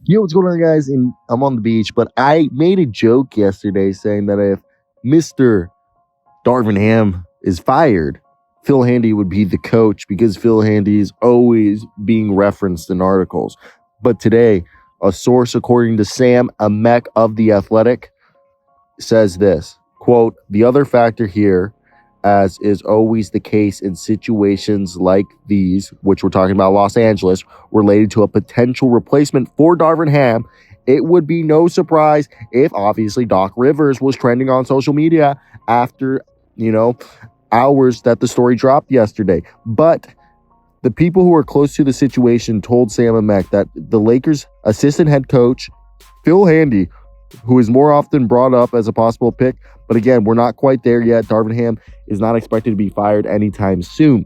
Yo, what's going on, guys? I'm on the beach, but I made a joke yesterday saying that if Mr. Darvin Ham is fired, Phil Handy would be the coach because Phil Handy is always being referenced in articles. But today, a source according to Sam Amek of The Athletic says this, quote, "The other factor here, as is always the case in situations like these, which we're talking about Los Angeles, related to a potential replacement for Darvin Ham, it would be no surprise if obviously Doc Rivers was trending on social media after, hours that the story dropped yesterday. But the people who are close to the situation told Sam Amek that the Lakers' assistant head coach, Phil Handy, who is more often brought up as a possible pick. But again, we're not quite there yet. Darvin Ham is not expected to be fired anytime soon.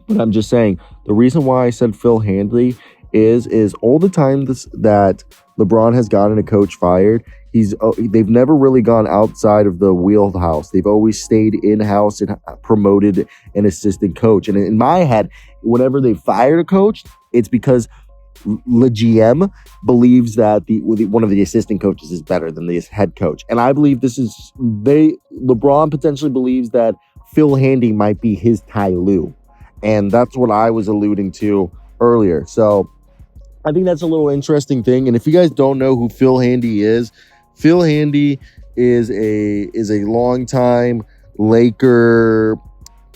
But I'm just saying, the reason why I said Phil Handley is all the time that LeBron has gotten a coach fired, they've never really gone outside of the wheelhouse. They've always stayed in-house and promoted an assistant coach. And in my head, whenever they fired a coach, it's because the GM believes that one of the assistant coaches is better than the head coach. And I believe LeBron potentially believes that Phil Handy might be his Ty Lue. And that's what I was alluding to earlier. So I think that's a little interesting thing. And if you guys don't know who Phil Handy is a longtime Laker,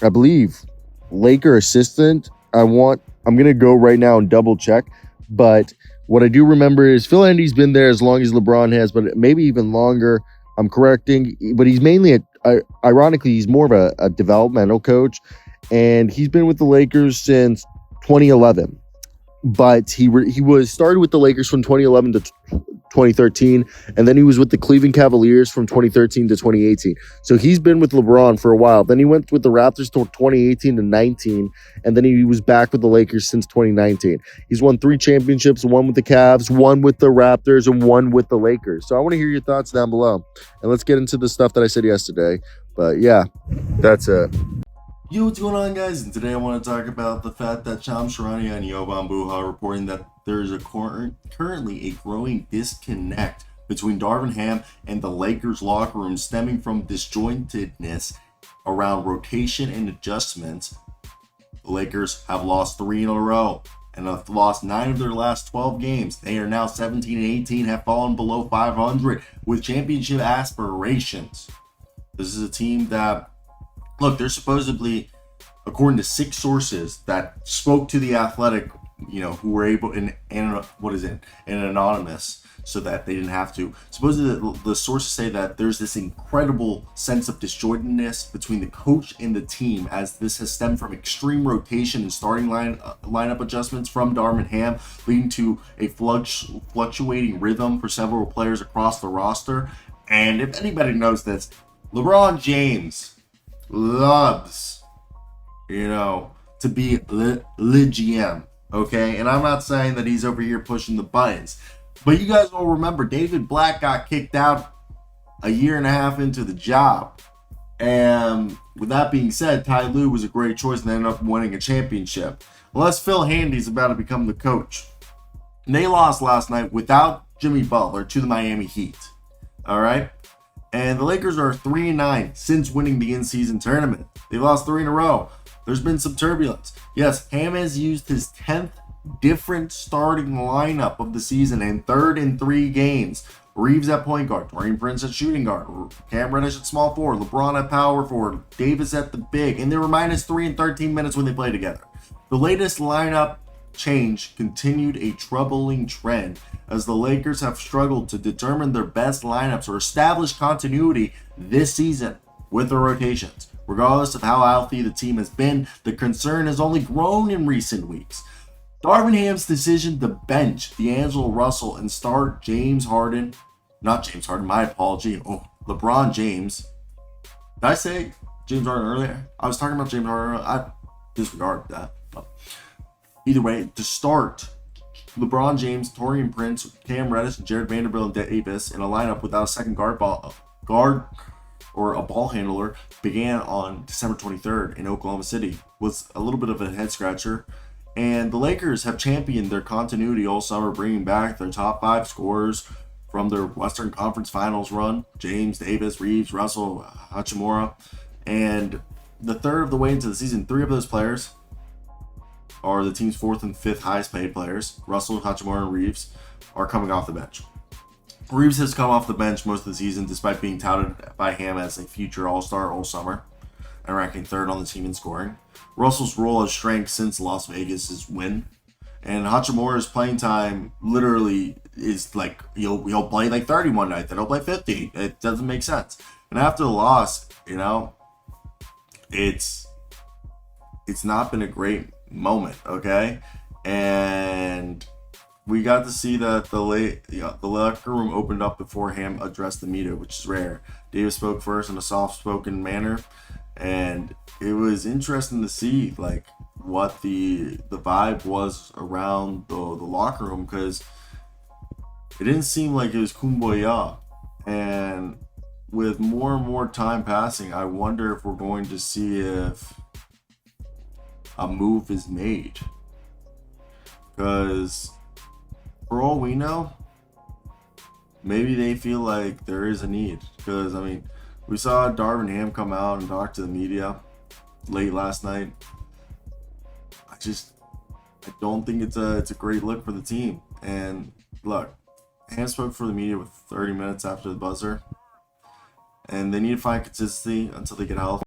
I believe, Laker assistant. I'm gonna go right now and double check. But what I do remember is Phil Handy's been there as long as LeBron has, but maybe even longer. I'm correcting, but he's mainly ironically, he's more of a developmental coach, and he's been with the Lakers since 2011. But he was started with the Lakers from 2011 to 2013, and then he was with the Cleveland Cavaliers from 2013 to 2018. So he's been with LeBron for a while. Then he went with the Raptors to 2018 to 19, and then he was back with the Lakers since 2019. He's won 3 championships, one with the Cavs, one with the Raptors, and one with the Lakers. So I want to hear your thoughts down below, and let's get into the stuff that I said yesterday. But yeah, that's it. Yo, what's going on, guys? And today I want to talk about the fact that Shams Charania and Jovan Buha are reporting that there is currently a growing disconnect between Darvin Ham and the Lakers locker room stemming from disjointedness around rotation and adjustments. The Lakers have lost 3 in a row and have lost 9 of their last 12 games. They are now 17 and 18, have fallen below 500 with championship aspirations. This is a team that, look, they're supposedly, according to 6 sources that spoke to The Athletic, who were able, an anonymous, so that they didn't have to. Supposedly, the sources say that there's this incredible sense of disjointedness between the coach and the team, as this has stemmed from extreme rotation and starting lineup adjustments from Darvin Ham, leading to a fluctuating rhythm for several players across the roster. And if anybody knows this, LeBron James loves, to be le GM, okay? And I'm not saying that he's over here pushing the buttons, but you guys all remember David Black got kicked out a year and a half into the job. And with that being said, Ty Lue was a great choice and they ended up winning a championship. Unless Phil Handy's about to become the coach. And they lost last night without Jimmy Butler to the Miami Heat. All right? And the Lakers are 3-9 since winning the in-season tournament. They've lost 3 in a row. There's been some turbulence. Yes, Ham has used his 10th different starting lineup of the season and third in 3 games. Reeves at point guard, Taurean Prince at shooting guard, Cam Reddish at small forward, LeBron at power forward, Davis at the big, and they were -3 in 13 minutes when they played together. The latest lineup change continued a troubling trend as the Lakers have struggled to determine their best lineups or establish continuity this season with their rotations. Regardless of how healthy the team has been, the concern has only grown in recent weeks. Darvin Ham's decision to bench D'Angelo Russell and start LeBron James. Did I say James Harden earlier? I was talking about James Harden earlier. I disregarded that. But either way, to start LeBron James, Taurean Prince, Cam Reddish, and Jared Vanderbilt and Davis in a lineup without a second guard or a ball handler began on December 23rd in Oklahoma City was a little bit of a head scratcher. And the Lakers have championed their continuity all summer, bringing back their top 5 scorers from their Western Conference Finals run: James, Davis, Reeves, Russell, Hachimura. And the third of the way into the season, 3 of those players are the team's 4th and 5th highest paid players. Russell, Hachimura, and Reeves are coming off the bench. Reeves has come off the bench most of the season, despite being touted by Ham as a future All-Star all summer and ranking 3rd on the team in scoring. Russell's role has shrank since Las Vegas' win, and Hachimura's playing time literally is like he'll play like 30 one night, then he'll play 50. It doesn't make sense. And after the loss, it's not been a great moment, okay? And we got to see that the locker room opened up before Ham addressed the media, which is rare. Davis spoke first in a soft-spoken manner, and it was interesting to see like what the vibe was around the locker room, because it didn't seem like it was kumbaya. And with more and more time passing, I wonder if we're going to see if a move is made, because for all we know, maybe they feel like there is a need. Because, I mean, we saw Darvin Ham come out and talk to the media late last night. I don't think it's a great look for the team. And look, Ham spoke for the media with 30 minutes after the buzzer, and they need to find consistency until they get healthy.